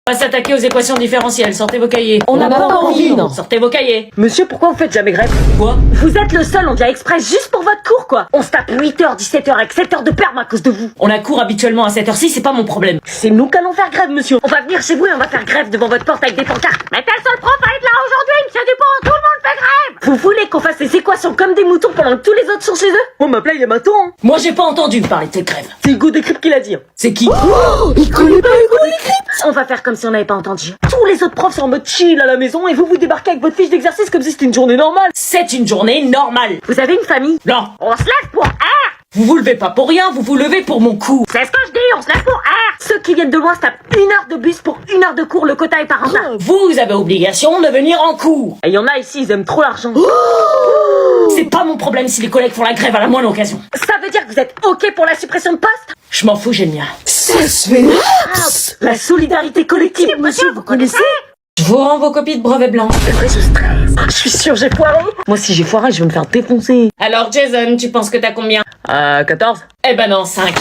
Pas s'attaquer aux équations différentielles, sortez vos cahiers. On n'a pas envie, non. Sortez vos cahiers. Monsieur, pourquoi vous faites jamais grève? Quoi? Vous êtes le seul, on vient express juste pour votre cours, quoi. On se tape 8h, 17h avec 7 heures de perm à cause de vous. On a cours habituellement à cette heure-ci, c'est pas mon problème. C'est nous qu'allons faire grève, monsieur. On va venir chez vous et on va faire grève devant votre porte avec des pancartes. Mais tel seul prof va être là aujourd'hui, monsieur Dupont, tout le monde fait grève. Vous voulez qu'on fasse les équations comme des moutons pendant que tous les autres sont chez eux? On m'appelle il y a maintenant, hein. Moi j'ai pas entendu parler de cette grève. C'est Hugo Décrypte qui l'a dit. C'est qui? Oh, il connaît pas Hugo Décrypte. On va faire comme si on n'avait pas entendu. Tous les autres profs sont en mode chill à la maison et vous débarquez avec votre fiche d'exercice comme si c'était une journée normale. C'est une journée normale. Vous avez une famille? Non. On se lève pour R. Vous vous levez pas pour rien, vous vous levez pour mon cours. C'est ce que je dis, on se lève pour R. Ceux qui viennent de loin se tapent 1 heure de bus pour 1 heure de cours, le quota est par an. Vous avez obligation de venir en cours. Et il y en a ici, ils aiment trop l'argent. C'est pas mon problème si les collègues font la grève à la moindre occasion. Ça veut dire que vous êtes OK pour la suppression de poste? Je m'en fous, j'ai le mien. Ça se fait. La solidarité collective, monsieur, vous connaissez? Je vous rends vos copies de brevet blanc. C'est vrai, je stresse. Je suis sûre, j'ai foiré. Moi, si j'ai foiré, je vais me faire défoncer. Alors Jason, tu penses que t'as combien? 14. Eh ben non, 5.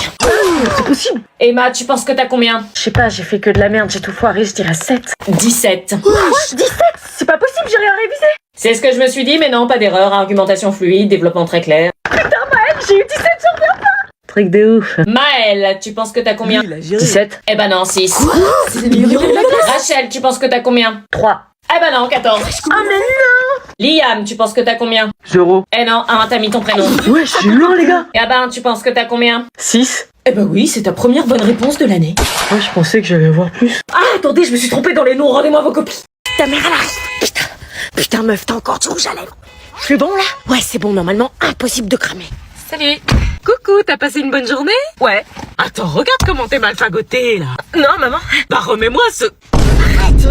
C'est possible. Emma, tu penses que t'as combien? Je sais pas, j'ai fait que de la merde, j'ai tout foiré, je dirais 7. 17. Quoi 17? C'est pas possible, j'ai rien révisé. C'est ce que je me suis dit, mais non, pas d'erreur. Argumentation fluide, développement très clair. Putain, Maëlle, j'ai eu 17, j'en reviens pas. Truc de ouf. Maëlle, tu penses que t'as combien? 17. Eh ben non, 6. C'est le meilleur de la classe. Rachel, tu penses que t'as combien? 3. Eh ben non, 14. Ah, mais non. Liam, tu penses que t'as combien? 0. Eh non, 1, t'as mis ton prénom. Ouais, je suis loin, les gars. Gabin, tu penses que t'as combien? 6. Eh ben oui, c'est ta première bonne réponse de l'année. Ouais, je pensais que j'allais avoir plus. Ah, attendez, je me suis trompée dans les noms, rendez-moi vos copies. Ta mère, elle arrive. Putain, meuf, t'as encore du rouge à lèvres. C'est bon, là? Ouais, c'est bon, normalement, impossible de cramer. Salut. Coucou, t'as passé une bonne journée? Ouais. Attends, regarde comment t'es mal fagoté là. Non, maman. Bah remets-moi ce... Arrête.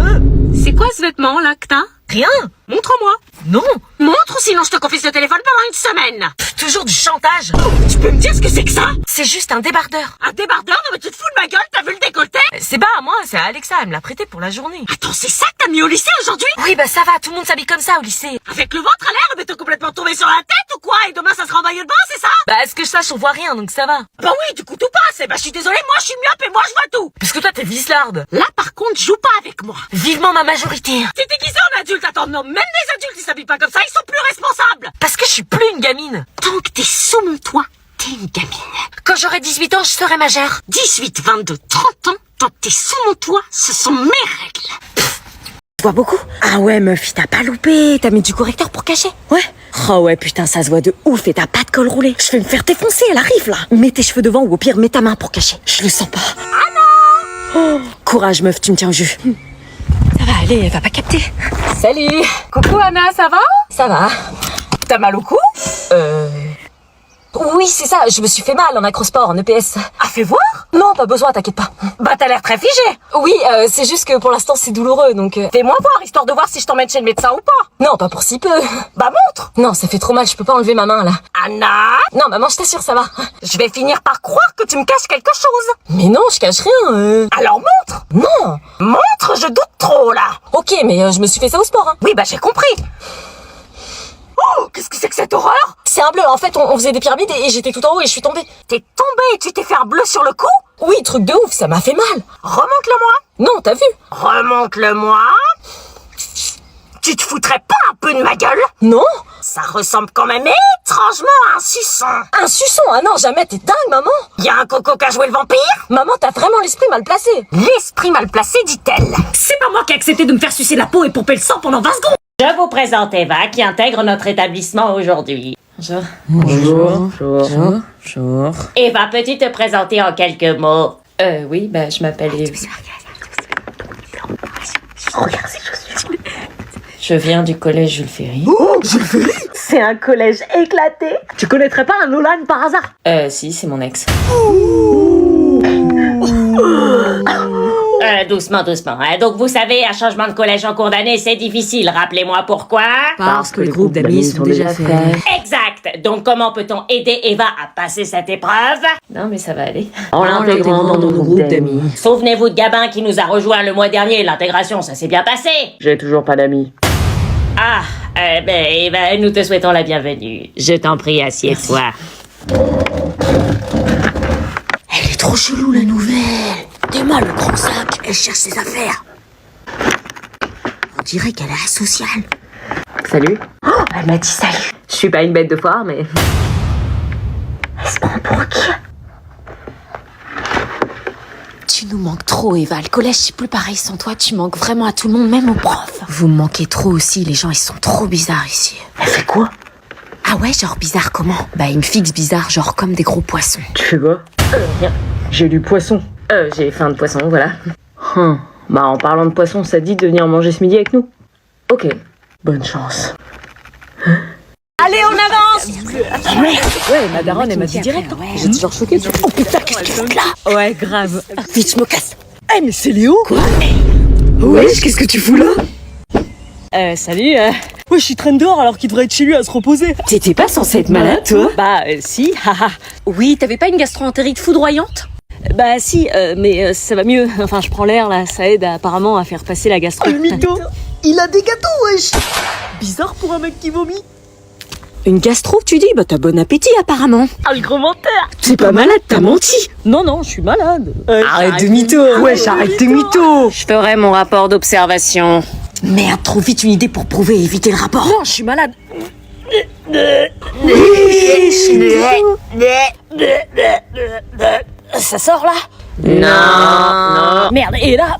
C'est quoi ce vêtement là que t'as? Rien. Montre-moi. Non. Montre ou sinon je te confie ce téléphone pendant une semaine. Toujours du chantage. Tu peux me dire ce que c'est que ça? C'est juste un débardeur. Un débardeur? Non mais tu te fous de ma gueule, t'as vu le décolleté? C'est pas à moi, c'est à Alexa, elle me l'a prêté pour la journée. Attends, c'est ça que t'as mis au lycée aujourd'hui? Oui, bah ça va, tout le monde s'habille comme ça au lycée. Avec le ventre à l'air, mais t'es complètement tombé sur la tête ou quoi? Et demain ça sera en maillot de bain, c'est ça? Bah, est-ce que je sache, on voit rien, donc ça va. Bah oui, du coup tout passe. Et bah je suis désolée, moi je suis myope et moi je vois tout. Parce que toi, t'es vislarde. Là par contre, joue pas avec moi. Vivement ma majorité. T'es déguisé en adulte, attends, non, même les adultes ils s'habillent pas comme ça, ils sont plus responsables. Parce que je suis plus une gamine. Tant que t'es sous mon toit, t'es une gamine. Quand j'aurai 18 ans, je serai majeure. 18, 22, 30 ans, tant que t'es sous mon toit, ce sont mes règles. Tu vois beaucoup? Ah ouais, meuf, t'as pas loupé. T'as mis du correcteur pour cacher? Ouais. Oh ouais, putain, ça se voit de ouf et t'as pas de col roulé. Je vais me faire défoncer, elle arrive là. Mets tes cheveux devant ou au pire, mets ta main pour cacher. Je le sens pas. Ah non! Oh, courage, meuf, tu me tiens au jus. Ça va aller, elle va pas capter. Salut. Coucou Anna, ça va? Ça va. T'as mal au cou? Oui, c'est ça, je me suis fait mal en acrosport, en EPS. Ah, fais voir? Non, pas besoin, t'inquiète pas. Bah t'as l'air très figé. Oui, c'est juste que pour l'instant c'est douloureux, donc... Fais-moi voir, histoire de voir si je t'emmène chez le médecin ou pas. Non, pas pour si peu. Bah montre. Non, ça fait trop mal, je peux pas enlever ma main, là. Anna, Non, maman, je t'assure, ça va. je vais finir par croire que tu me caches quelque chose. Mais non, je cache rien, Alors montre. Non. Montre, je doute trop là. Ok, mais je me suis fait ça au sport, hein. Oui, bah j'ai compris. Oh, qu'est-ce que c'est que cette horreur? C'est un bleu, en fait, on faisait des pyramides et j'étais tout en haut et je suis tombée. T'es tombé et tu t'es fait un bleu sur le cou? Oui, truc de ouf, ça m'a fait mal. Remonte-le-moi. Non, t'as vu? Remonte-le-moi. Tu te foutrais pas un peu de ma gueule? Non. Ça ressemble quand même étrangement à un suçon. Un suçon? Ah non, jamais, t'es dingue, maman. Y a un coco qui a joué le vampire? Maman, t'as vraiment l'esprit mal placé. L'esprit mal placé, dit-elle. C'est pas moi qui ai accepté de me faire sucer la peau et pomper le sang pendant 20 secondes. Je vous présente Eva qui intègre notre établissement aujourd'hui. Bonjour. Bonjour. Eva, peux-tu te présenter en quelques mots? Oui, bah je m'appelle Eva. Regarde ces chaussures. Je viens du collège Jules Ferry. Oh, Jules Ferry? C'est un collège éclaté. Tu connaîtrais pas un Nolan par hasard? Si, c'est mon ex. Doucement, doucement. Donc vous savez, un changement de collège en cours d'année, c'est difficile. Rappelez-moi pourquoi. Parce que les groupes d'amis sont déjà faits. Exact. Donc comment peut-on aider Eva à passer cette épreuve? Non, mais ça va aller. En l'intégrant dans nos groupes d'amis. Souvenez-vous de Gabin qui nous a rejoint le mois dernier. L'intégration, ça s'est bien passé. J'ai toujours pas d'amis. Ah, Eva, nous te souhaitons la bienvenue. Je t'en prie, assieds-toi. Elle est trop chelou, la nouvelle. T'es Thomas, le grand sac. Elle cherche ses affaires. On dirait qu'elle est asociale. Salut. Oh, elle m'a dit salut. Je suis pas une bête de foire, mais... Elle se prend pour qui? Tu nous manques trop, Eva. Le collège, c'est plus pareil sans toi. Tu manques vraiment à tout le monde, même aux profs. Vous me manquez trop aussi. Les gens, ils sont trop bizarres ici. Elle fait quoi? Ah ouais, genre bizarre comment? Bah, ils me fixent bizarre, genre comme des gros poissons. Tu fais quoi? Rien. J'ai lu poisson. J'ai faim de poisson, voilà. Bah, en parlant de poisson, ça te dit de venir manger ce midi avec nous? Ok. Bonne chance. Allez, on avance! Ouais, ma daronne, elle m'a dit direct. J'ai toujours choqué. Oh putain, qu'est-ce que tu fous là? Ouais, grave. Vite, je me casse. Eh, mais c'est Léo? Quoi? Wesh, qu'est-ce que tu fous là? Salut. Ouais, je suis traîne dehors alors qu'il devrait être chez lui à se reposer. T'étais pas censé être malade, toi? Bah, si, haha. Oui, t'avais pas une gastro-entérite foudroyante? Bah, si, mais ça va mieux. Enfin, je prends l'air là, ça aide apparemment à faire passer la gastro. Le mytho, il a des gâteaux, wesh. Bizarre pour un mec qui vomit. Une gastro, tu dis? Bah, t'as bon appétit, apparemment. Ah, le gros menteur. T'es pas malade, t'as menti. Non, je suis malade. Arrête de mytho. Wesh, arrête tes mythos. Je ferai mon rapport d'observation. Merde, trop vite une idée pour prouver et éviter le rapport. Non, je suis malade. Ça sort là? Non. Merde, et là?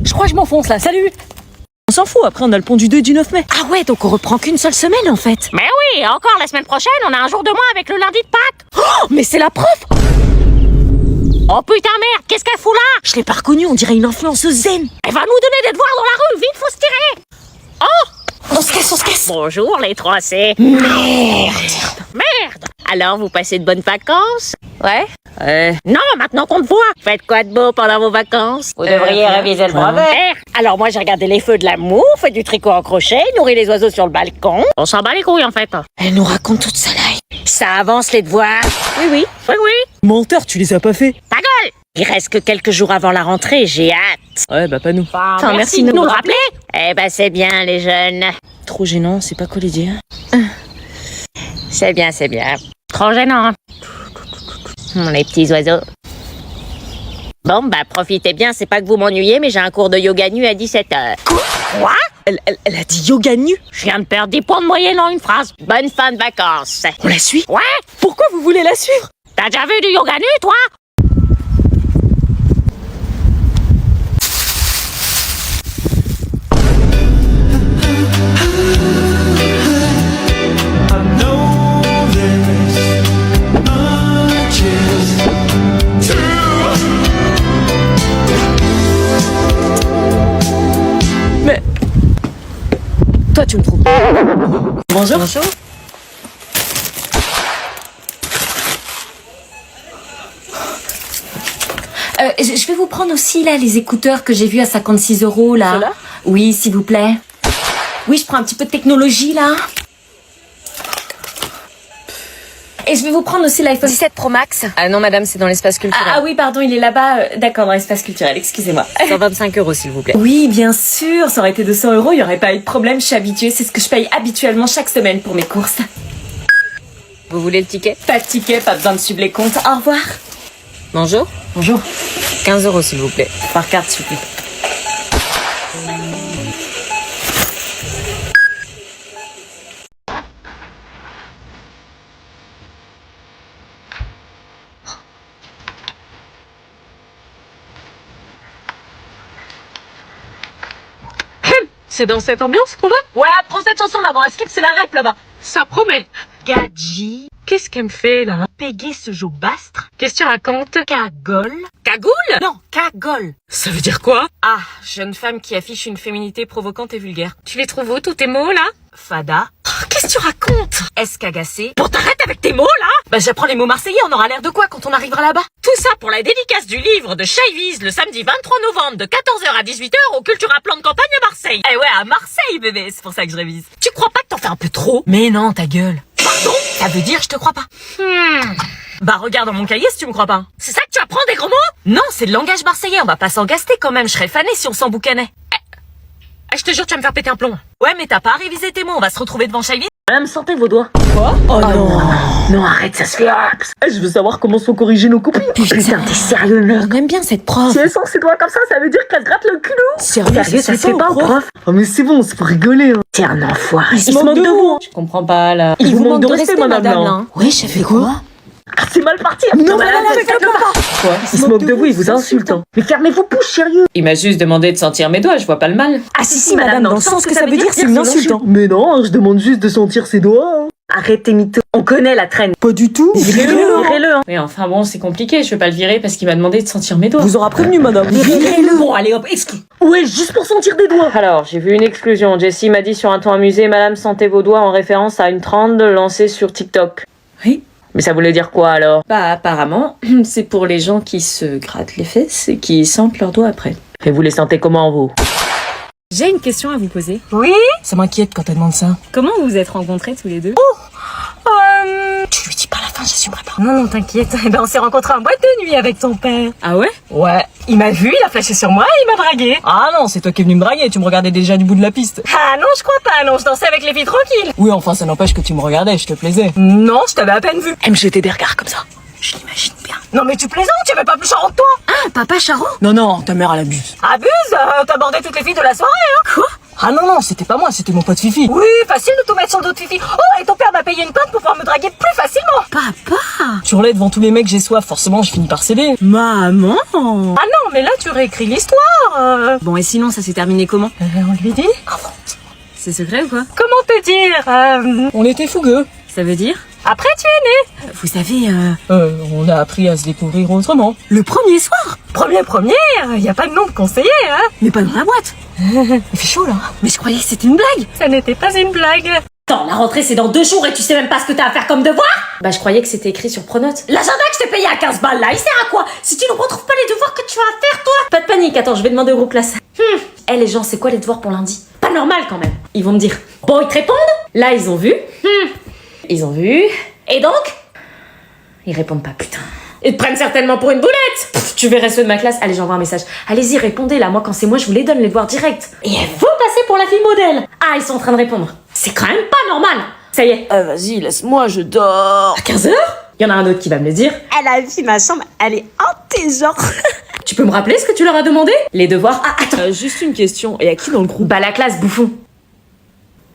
Je crois que je m'enfonce là, salut. On s'en fout, après on a le pont du 2 et du 9 mai. Ah ouais, donc on reprend qu'une seule semaine, en fait. Mais oui, encore la semaine prochaine, on a un jour de moins avec le lundi de Pâques. Oh, mais c'est la prof. Oh putain merde, qu'est-ce qu'elle fout là? Je l'ai pas reconnue, on dirait une influenceuse zen. Elle va nous donner des devoirs dans la rue, vite, faut se tirer. On se casse, on se casse. Bonjour les 3C. Merde. Alors, vous passez de bonnes vacances? Ouais? Non, maintenant qu'on te voit. Faites quoi de beau pendant vos vacances? Vous devriez réviser le brevet. Alors moi, j'ai regardé les feux de l'amour, fait du tricot en crochet, nourri les oiseaux sur le balcon. On s'en bat les couilles, en fait. Elle nous raconte toute sa life. Ça avance les devoirs. Oui. Menteur, tu les as pas fait. Ta gueule. Il reste que quelques jours avant la rentrée, j'ai hâte. Ouais, bah pas nous. Enfin, merci de nous le rappeler. Eh ben, c'est bien, les jeunes. Trop gênant, c'est pas quoi les dire. C'est bien. Trop gênant. Les petits oiseaux. Bon, bah, profitez bien, c'est pas que vous m'ennuyez, mais j'ai un cours de yoga nu à 17h. Quoi? Elle a dit yoga nu. Je viens de perdre 10 points de moyenne en une phrase. Bonne fin de vacances. On la suit? Ouais? Pourquoi vous voulez la suivre? T'as déjà vu du yoga nu, toi? Mais... Toi, tu me trouves. Bonjour. Je vais vous prendre aussi, là, les écouteurs que j'ai vus à 56 € là. Ceux-là? Oui, s'il vous plaît. Oui, je prends un petit peu de technologie, là. Et je vais vous prendre aussi l'iPhone 17 Pro Max. Ah non, madame, c'est dans l'espace culturel. Ah oui, pardon, il est là-bas. D'accord, dans l'espace culturel, excusez-moi. 125 €, s'il vous plaît. Oui, bien sûr, ça aurait été 200 €, il n'y aurait pas eu de problème, je suis habituée. C'est ce que je paye habituellement chaque semaine pour mes courses. Vous voulez le ticket? Pas de ticket, pas besoin de suivre les comptes. Au revoir. Bonjour. Bonjour. 15 €, s'il vous plaît. Par carte, s'il vous plaît. C'est dans cette ambiance qu'on va? Ouais, prends cette chanson là, avant un skip, c'est la rap là-bas. Ça promet. Gadji, qu'est-ce qu'elle me fait là? Péguer ce jeu bastre. Qu'est-ce que tu racontes? Cagole. Cagoule? Non, cagole. Ça veut dire quoi? Ah, jeune femme qui affiche une féminité provocante et vulgaire. Tu les trouves où tous tes mots là? Fada. Qu'est-ce que tu racontes? Escagacé. Bon, t'arrêtes avec tes mots là? Bah, j'apprends les mots marseillais, on aura l'air de quoi quand on arrivera là-bas? Tout ça pour la dédicace du livre de Chaïvise le samedi 23 novembre de 14h à 18h au Cultura Plan de Campagne à Marseille. Eh ouais, à Marseille, bébé, c'est pour ça que je révise. Tu crois pas que t'en fais un peu trop? Mais non, ta gueule. Pardon? Ça veut dire je te crois pas. Bah, regarde dans mon cahier si tu me crois pas. C'est ça que tu apprends des gros mots? Non, c'est le langage marseillais, on va pas s'en gaster quand même, je serais fanée si on s'en boucanait. Je te jure, tu vas me faire péter un plomb. Ouais, mais t'as pas révisé tes mots, on va se retrouver devant Chaïvise. Madame, sentez vos doigts. Oh non. Non, arrête, ça se fait. Je veux savoir comment sont corrigées nos copines. Putain, t'es sérieux, là? On aime bien cette prof. Si elle sent ses doigts comme ça veut dire qu'elle se gratte le culot. Sérieux, Ça se fait pas, prof. Oh, mais c'est bon, c'est pour rigoler. Hein. T'es un enfoiré. Il se moque de vous. Je comprends pas, là. Il vous manque de respect, madame. là. Ouais, j'ai fait quoi? Ah, c'est mal parti. Non, madame, faites-le pas. Quoi? Il se moque de vous, il vous insulte. Hein. Mais fermez vos bouches, sérieux. Il m'a juste demandé de sentir mes doigts, je vois pas le mal. Ah si, madame, dans le sens que ça veut dire, c'est une insulte. Hein. Mais non, je demande juste de sentir ses doigts. Hein. Arrête tes mythos. On connaît la traîne. Pas du tout. Virez-le. Hein. Mais enfin bon, c'est compliqué, je vais pas le virer parce qu'il m'a demandé de sentir mes doigts. Vous aura prévenu, madame. Virez-le. Bon, allez hop, exclu. Ouais, juste pour sentir des doigts. Alors, j'ai vu une exclusion. Jessie m'a dit sur un ton amusé, madame, sentez vos doigts en référence à une trend lancée sur TikTok. Oui. Mais ça voulait dire quoi alors? Bah apparemment, c'est pour les gens qui se grattent les fesses et qui sentent leurs doigts après. Et vous les sentez comment, vous? J'ai une question à vous poser. Oui. Ça m'inquiète quand elle demande ça. Comment vous vous êtes rencontrés tous les deux? Tu lui dis pas la fin, j'assumerai pas. Non, non, t'inquiète. Eh ben, on s'est rencontrés en boîte de nuit avec ton père. Ah ouais? Ouais. Il m'a vu, il a flashé sur moi et il m'a dragué. Ah non, c'est toi qui es venu me draguer, tu me regardais déjà du bout de la piste. Ah non, je crois pas. Non, je dansais avec les filles tranquilles. Oui, enfin, ça n'empêche que tu me regardais, je te plaisais. Non, je t'avais à peine vu. Elle me jetait des regards comme ça. Je l'imagine bien. Non, mais tu plaisantes, tu avais pas plus charron que toi. Ah, papa Charo? Non, non, ta mère, elle abuse. Abuse, t'abordais toutes les filles de la soirée, hein. Quoi? Ah non, non, c'était pas moi, c'était mon pote Fifi. Oui, facile de tout mettre sur d'autres filles. Oh, et ton père m'a payé une pinte pour pouvoir me draguer plus facilement. Papa! Tu relais devant tous les mecs, j'ai soif, forcément, je finis par céder. Maman! Ah non, mais là, tu réécris l'histoire. Bon, et sinon, ça s'est terminé comment? On lui dit? C'est secret ou quoi? Comment te dire? On était fougueux. Ça veut dire? Après, tu es né. Vous savez, On a appris à se découvrir autremment. le premier soir! Premier, y a pas de nom de conseiller, hein. Mais pas dans la boîte! Il fait chaud, là. Mais je croyais que c'était une blague! Ça n'était pas une blague. Attends, la rentrée c'est dans 2 jours et tu sais même pas ce que t'as à faire comme devoir? Bah, je croyais que c'était écrit sur Pronote. L'agenda que je t'ai payé à 15 balles là, il sert à quoi? Si tu ne retrouves pas les devoirs que tu as à faire, toi? Pas de panique, attends, je vais demander au groupe classe. Eh les gens, c'est quoi les devoirs pour lundi? Pas normal quand même. Ils vont me dire. Bon, ils te répondent? Là, ils ont vu. Ils ont vu. Et donc? Ils répondent pas, putain. Ils te prennent certainement pour une boulette! Pff, tu verrais ceux de ma classe. Allez, j'envoie un message. Allez-y, répondez là. Moi, quand c'est moi, je vous les donne les devoirs directs. Et elle veut passer pour la fille modèle! Ah, ils sont en train de répondre. C'est quand même pas normal! Ça y est, Vas-y, laisse-moi, je dors. À 15h? Il y en a un autre qui va me le dire. Elle a vu ma chambre, elle est intelligente. Tu peux me rappeler ce que tu leur as demandé? Les devoirs. Ah, attends. Juste une question, et à qui dans le groupe? Bah, la classe, bouffon.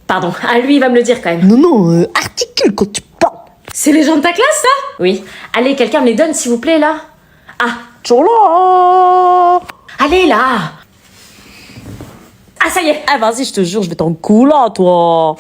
Pardon. Ah, lui, il va me le dire quand même. Non, articule quand tu parles. C'est les gens de ta classe, ça? Oui. Allez, quelqu'un me les donne, s'il vous plaît, là. Ah, Chola. allez, là. Ah, ça y est. Ah, vas-y, je te jure, je vais t'en couler, toi.